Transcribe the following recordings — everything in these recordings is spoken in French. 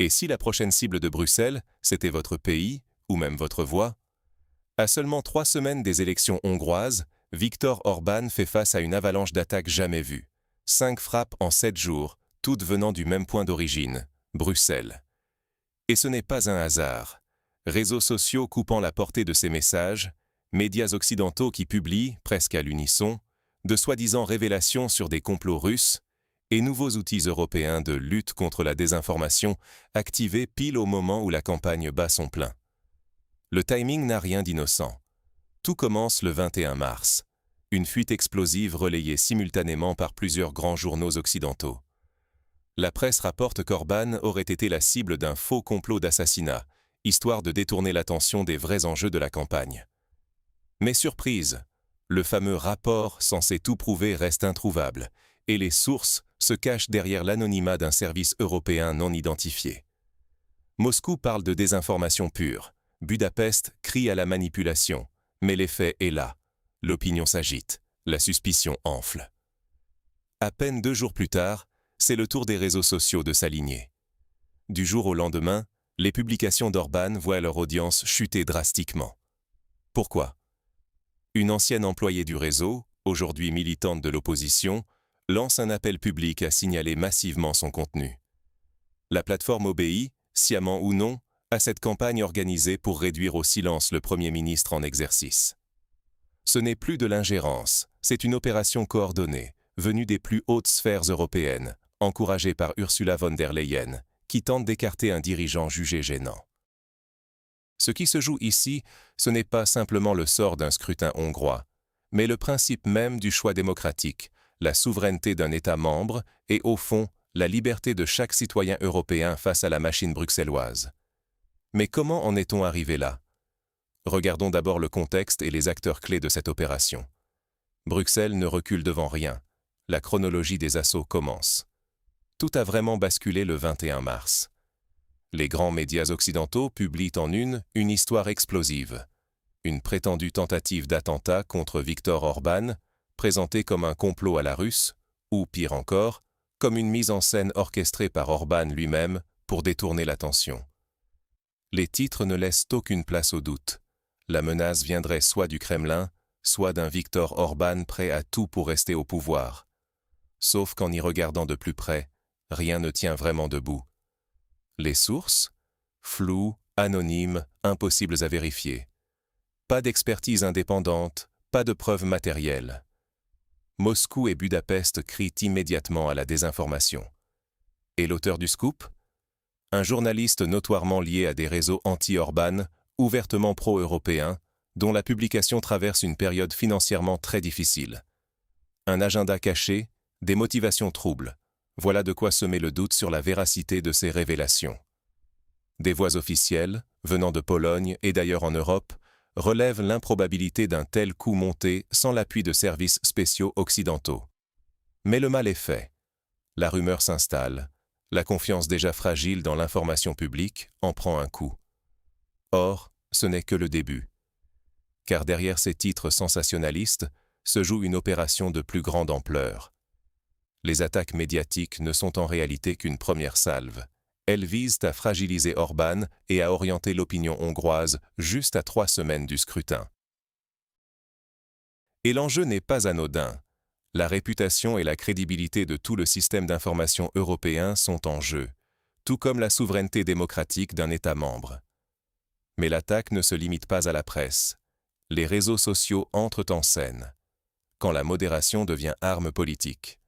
Et si la prochaine cible de Bruxelles, c'était votre pays, ou même votre voix? À seulement 3 semaines des élections hongroises, Viktor Orban fait face à une avalanche d'attaques jamais vues. 5 frappes en 7 jours, toutes venant du même point d'origine, Bruxelles. Et ce n'est pas un hasard. Réseaux sociaux coupant la portée de ces messages, médias occidentaux qui publient, presque à l'unisson, de soi-disant révélations sur des complots russes, et nouveaux outils européens de lutte contre la désinformation activés pile au moment où la campagne bat son plein. Le timing n'a rien d'innocent. Tout commence le 21 mars. Une fuite explosive relayée simultanément par plusieurs grands journaux occidentaux. La presse rapporte qu'Orban aurait été la cible d'un faux complot d'assassinat, histoire de détourner l'attention des vrais enjeux de la campagne. Mais surprise, le fameux rapport censé tout prouver reste introuvable, et les sources se cachent derrière l'anonymat d'un service européen non identifié. Moscou parle de désinformation pure, Budapest crie à la manipulation, mais l'effet est là. L'opinion s'agite, la suspicion enfle. À peine 2 jours plus tard, c'est le tour des réseaux sociaux de s'aligner. Du jour au lendemain, les publications d'Orban voient leur audience chuter drastiquement. Pourquoi? Une ancienne employée du réseau, aujourd'hui militante de l'opposition, lance un appel public à signaler massivement son contenu. La plateforme obéit, sciemment ou non, à cette campagne organisée pour réduire au silence le Premier ministre en exercice. Ce n'est plus de l'ingérence, c'est une opération coordonnée, venue des plus hautes sphères européennes, encouragée par Ursula von der Leyen, qui tente d'écarter un dirigeant jugé gênant. Ce qui se joue ici, ce n'est pas simplement le sort d'un scrutin hongrois, mais le principe même du choix démocratique, la souveraineté d'un État membre et, au fond, la liberté de chaque citoyen européen face à la machine bruxelloise. Mais comment en est-on arrivé là? Regardons d'abord le contexte et les acteurs clés de cette opération. Bruxelles ne recule devant rien. La chronologie des assauts commence. Tout a vraiment basculé le 21 mars. Les grands médias occidentaux publient en une histoire explosive. Une prétendue tentative d'attentat contre Viktor Orban, présentée comme un complot à la russe, ou pire encore, comme une mise en scène orchestrée par Orban lui-même pour détourner l'attention. Les titres ne laissent aucune place au doute. La menace viendrait soit du Kremlin, soit d'un Viktor Orban prêt à tout pour rester au pouvoir. Sauf qu'en y regardant de plus près, rien ne tient vraiment debout. Les sources? Floues, anonymes, impossibles à vérifier. Pas d'expertise indépendante, pas de preuves matérielles. Moscou et Budapest crient immédiatement à la désinformation. Et l'auteur du scoop? Un journaliste notoirement lié à des réseaux anti-Orban, ouvertement pro-européens, dont la publication traverse une période financièrement très difficile. Un agenda caché, des motivations troubles. Voilà de quoi semer le doute sur la véracité de ces révélations. Des voix officielles, venant de Pologne et d'ailleurs en Europe, relèvent l'improbabilité d'un tel coup monté sans l'appui de services spéciaux occidentaux. Mais le mal est fait. La rumeur s'installe. La confiance déjà fragile dans l'information publique en prend un coup. Or, ce n'est que le début. Car derrière ces titres sensationnalistes se joue une opération de plus grande ampleur. Les attaques médiatiques ne sont en réalité qu'une première salve. Elles visent à fragiliser Orban et à orienter l'opinion hongroise juste à 3 semaines du scrutin. Et l'enjeu n'est pas anodin. La réputation et la crédibilité de tout le système d'information européen sont en jeu, tout comme la souveraineté démocratique d'un État membre. Mais l'attaque ne se limite pas à la presse. Les réseaux sociaux entrent en scène, quand la modération devient arme politique.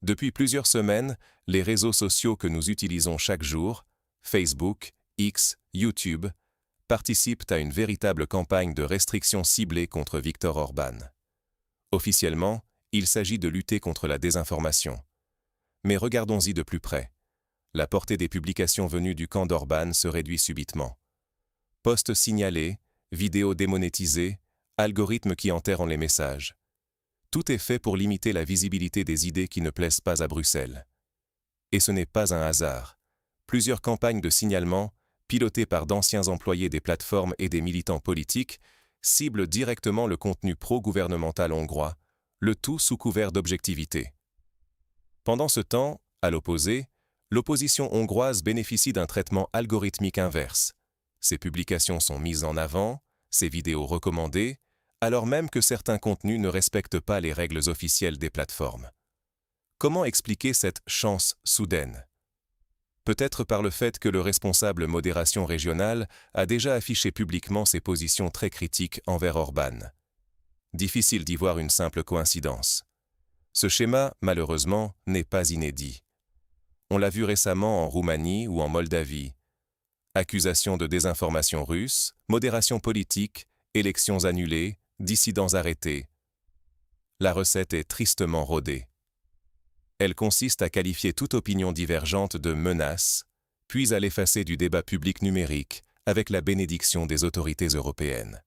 Depuis plusieurs semaines, les réseaux sociaux que nous utilisons chaque jour, Facebook, X, YouTube, participent à une véritable campagne de restriction ciblée contre Viktor Orban. Officiellement, il s'agit de lutter contre la désinformation. Mais regardons-y de plus près. La portée des publications venues du camp d'Orban se réduit subitement. Posts signalés, vidéos démonétisées, algorithmes qui enterrent les messages. Tout est fait pour limiter la visibilité des idées qui ne plaisent pas à Bruxelles. Et ce n'est pas un hasard. Plusieurs campagnes de signalement, pilotées par d'anciens employés des plateformes et des militants politiques, ciblent directement le contenu pro-gouvernemental hongrois, le tout sous couvert d'objectivité. Pendant ce temps, à l'opposé, l'opposition hongroise bénéficie d'un traitement algorithmique inverse. Ses publications sont mises en avant, ses vidéos recommandées, alors même que certains contenus ne respectent pas les règles officielles des plateformes. Comment expliquer cette chance soudaine? Peut-être par le fait que le responsable modération régionale a déjà affiché publiquement ses positions très critiques envers Orban. Difficile d'y voir une simple coïncidence. Ce schéma, malheureusement, n'est pas inédit. On l'a vu récemment en Roumanie ou en Moldavie. Accusations de désinformation russe, modération politique, élections annulées, dissidents arrêtés. La recette est tristement rodée. Elle consiste à qualifier toute opinion divergente de menace, puis à l'effacer du débat public numérique avec la bénédiction des autorités européennes.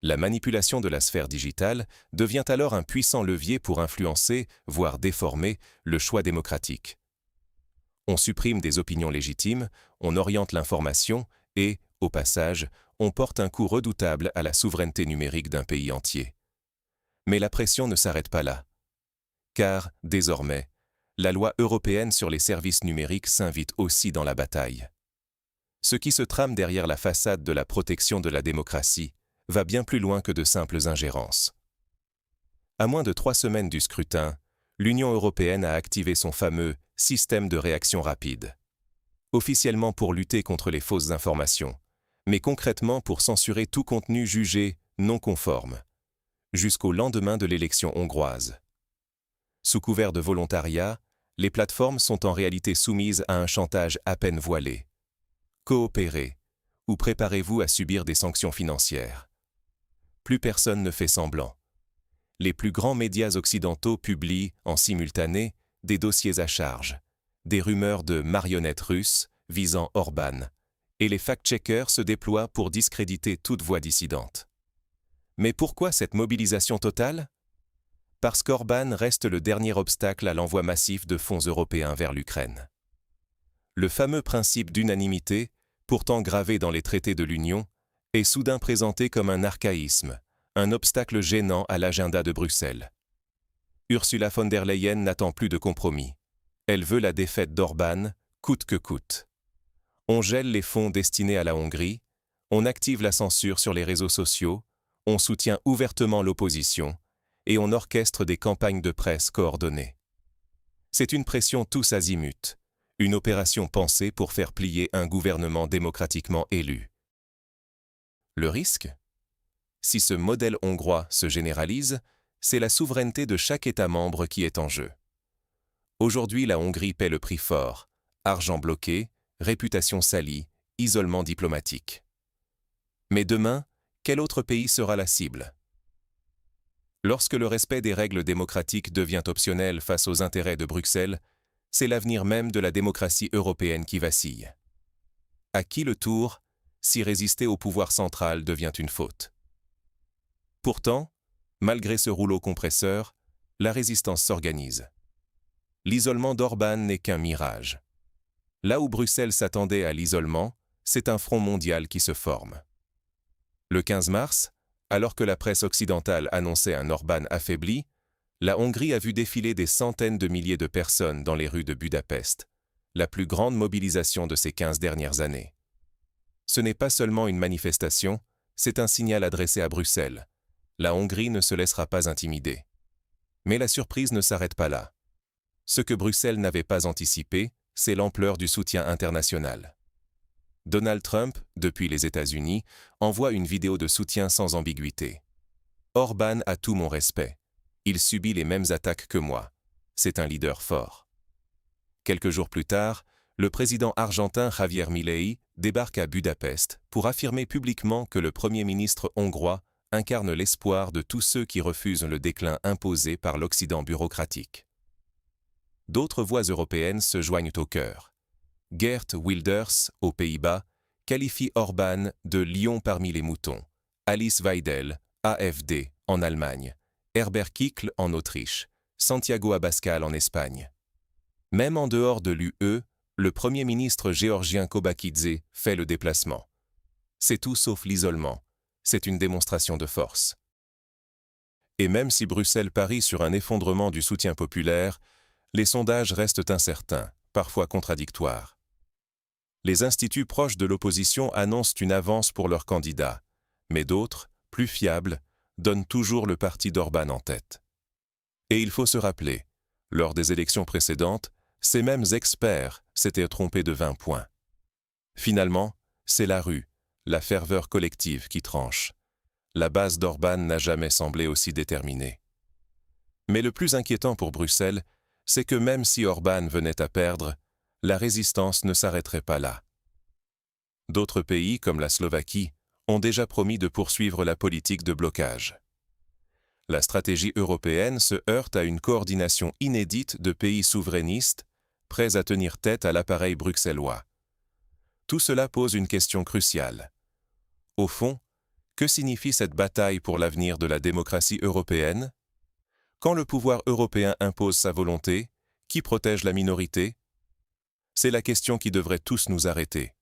La manipulation de la sphère digitale devient alors un puissant levier pour influencer, voire déformer, le choix démocratique. On supprime des opinions légitimes, on oriente l'information et, au passage, on porte un coup redoutable à la souveraineté numérique d'un pays entier. Mais la pression ne s'arrête pas là. Car, désormais, la loi européenne sur les services numériques s'invite aussi dans la bataille. Ce qui se trame derrière la façade de la protection de la démocratie va bien plus loin que de simples ingérences. À moins de 3 semaines du scrutin, l'Union européenne a activé son fameux « système de réaction rapide », officiellement pour lutter contre les fausses informations, mais concrètement pour censurer tout contenu jugé non conforme, jusqu'au lendemain de l'élection hongroise. Sous couvert de volontariat, les plateformes sont en réalité soumises à un chantage à peine voilé. Coopérez, ou préparez-vous à subir des sanctions financières. Plus personne ne fait semblant. Les plus grands médias occidentaux publient, en simultané, des dossiers à charge, des rumeurs de marionnettes russes visant Orban, et les fact-checkers se déploient pour discréditer toute voix dissidente. Mais pourquoi cette mobilisation totale? Parce qu'Orban reste le dernier obstacle à l'envoi massif de fonds européens vers l'Ukraine. Le fameux principe d'unanimité, pourtant gravé dans les traités de l'Union, est soudain présenté comme un archaïsme, un obstacle gênant à l'agenda de Bruxelles. Ursula von der Leyen n'attend plus de compromis. Elle veut la défaite d'Orban, coûte que coûte. On gèle les fonds destinés à la Hongrie, on active la censure sur les réseaux sociaux, on soutient ouvertement l'opposition, et on orchestre des campagnes de presse coordonnées. C'est une pression tous azimuts, une opération pensée pour faire plier un gouvernement démocratiquement élu. Le risque? Si ce modèle hongrois se généralise, c'est la souveraineté de chaque État membre qui est en jeu. Aujourd'hui, la Hongrie paie le prix fort, argent bloqué, réputation salie, isolement diplomatique. Mais demain, quel autre pays sera la cible? Lorsque le respect des règles démocratiques devient optionnel face aux intérêts de Bruxelles, c'est l'avenir même de la démocratie européenne qui vacille. À qui le tour, si résister au pouvoir central devient une faute? Pourtant, malgré ce rouleau compresseur, la résistance s'organise. L'isolement d'Orban n'est qu'un mirage. Là où Bruxelles s'attendait à l'isolement, c'est un front mondial qui se forme. Le 15 mars, alors que la presse occidentale annonçait un Orban affaibli, la Hongrie a vu défiler des centaines de milliers de personnes dans les rues de Budapest, la plus grande mobilisation de ces 15 dernières années. Ce n'est pas seulement une manifestation, c'est un signal adressé à Bruxelles. La Hongrie ne se laissera pas intimider. Mais la surprise ne s'arrête pas là. Ce que Bruxelles n'avait pas anticipé, c'est l'ampleur du soutien international. Donald Trump, depuis les États-Unis, envoie une vidéo de soutien sans ambiguïté. Orban a tout mon respect. Il subit les mêmes attaques que moi. C'est un leader fort. Quelques jours plus tard, le président argentin Javier Milei débarque à Budapest pour affirmer publiquement que le Premier ministre hongrois incarne l'espoir de tous ceux qui refusent le déclin imposé par l'Occident bureaucratique. D'autres voix européennes se joignent au chœur. Geert Wilders, aux Pays-Bas, qualifie Orban de « lion parmi les moutons », Alice Weidel, AfD, en Allemagne, Herbert Kickl en Autriche, Santiago Abascal en Espagne. Même en dehors de l'UE, le Premier ministre géorgien Kobakidze fait le déplacement. C'est tout sauf l'isolement, c'est une démonstration de force. Et même si Bruxelles parie sur un effondrement du soutien populaire, les sondages restent incertains, parfois contradictoires. Les instituts proches de l'opposition annoncent une avance pour leurs candidats, mais d'autres, plus fiables, donnent toujours le parti d'Orbán en tête. Et il faut se rappeler, lors des élections précédentes, ces mêmes experts s'étaient trompés de 20 points. Finalement, c'est la rue, la ferveur collective qui tranche. La base d'Orbán n'a jamais semblé aussi déterminée. Mais le plus inquiétant pour Bruxelles, c'est que même si Orbán venait à perdre, la résistance ne s'arrêterait pas là. D'autres pays, comme la Slovaquie, ont déjà promis de poursuivre la politique de blocage. La stratégie européenne se heurte à une coordination inédite de pays souverainistes, prêts à tenir tête à l'appareil bruxellois. Tout cela pose une question cruciale. Au fond, que signifie cette bataille pour l'avenir de la démocratie européenne? Quand le pouvoir européen impose sa volonté, qui protège la minorité? C'est la question qui devrait tous nous arrêter.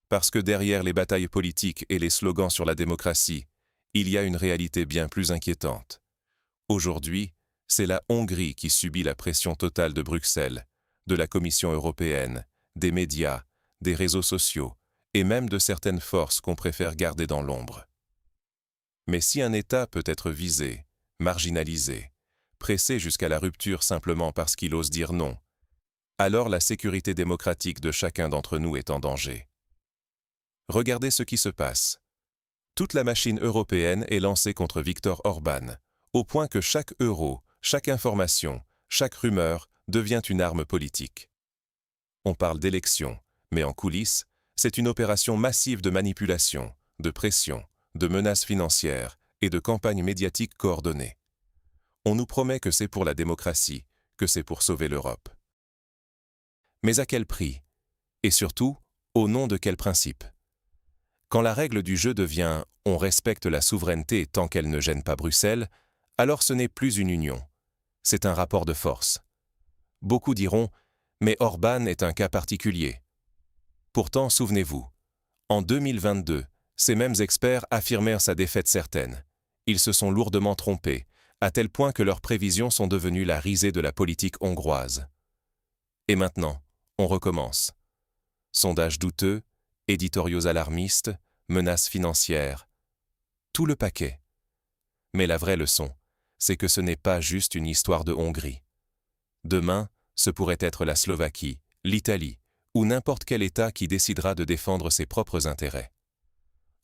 Parce que derrière les batailles politiques et les slogans sur la démocratie, il y a une réalité bien plus inquiétante. Aujourd'hui, c'est la Hongrie qui subit la pression totale de Bruxelles, de la Commission européenne, des médias, des réseaux sociaux et même de certaines forces qu'on préfère garder dans l'ombre. Mais si un État peut être visé, marginalisé, pressé jusqu'à la rupture simplement parce qu'il ose dire non, alors la sécurité démocratique de chacun d'entre nous est en danger. Regardez ce qui se passe. Toute la machine européenne est lancée contre Viktor Orbán, au point que chaque euro, chaque information, chaque rumeur devient une arme politique. On parle d'élections, mais en coulisses, c'est une opération massive de manipulation, de pression, de menaces financières et de campagnes médiatiques coordonnées. On nous promet que c'est pour la démocratie, que c'est pour sauver l'Europe. Mais à quel prix? Et surtout, au nom de quel principe? Quand la règle du jeu devient « on respecte la souveraineté tant qu'elle ne gêne pas Bruxelles », alors ce n'est plus une union, c'est un rapport de force. Beaucoup diront « mais Orbán est un cas particulier ». Pourtant, souvenez-vous, en 2022, ces mêmes experts affirmèrent sa défaite certaine. Ils se sont lourdement trompés, à tel point que leurs prévisions sont devenues la risée de la politique hongroise. Et maintenant, on recommence. Sondages douteux, éditoriaux alarmistes, menaces financières. Tout le paquet. Mais la vraie leçon, c'est que ce n'est pas juste une histoire de Hongrie. Demain, ce pourrait être la Slovaquie, l'Italie, ou n'importe quel État qui décidera de défendre ses propres intérêts.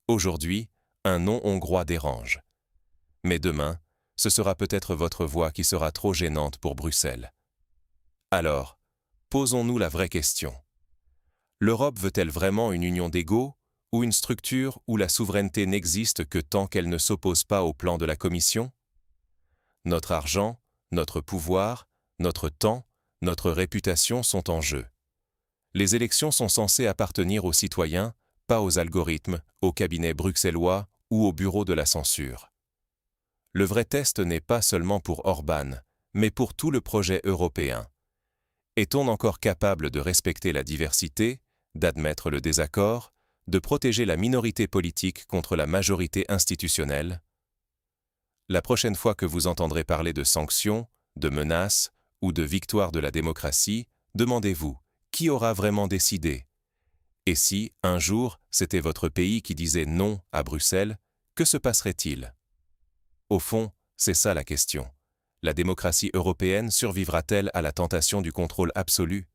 Aujourd'hui, un nom hongrois dérange. Mais demain, ce sera peut-être votre voix qui sera trop gênante pour Bruxelles. Alors, posons-nous la vraie question. L'Europe veut-elle vraiment une union d'égaux ou une structure où la souveraineté n'existe que tant qu'elle ne s'oppose pas au plan de la Commission? Notre argent, notre pouvoir, notre temps, notre réputation sont en jeu. Les élections sont censées appartenir aux citoyens, pas aux algorithmes, aux cabinets bruxellois ou au bureau de la censure. Le vrai test n'est pas seulement pour Orbán, mais pour tout le projet européen. Est-on encore capable de respecter la diversité, d'admettre le désaccord, de protéger la minorité politique contre la majorité institutionnelle? La prochaine fois que vous entendrez parler de sanctions, de menaces ou de victoire de la démocratie, demandez-vous, qui aura vraiment décidé? Et si, un jour, c'était votre pays qui disait non à Bruxelles, que se passerait-il? Au fond, c'est ça la question. La démocratie européenne survivra-t-elle à la tentation du contrôle absolu?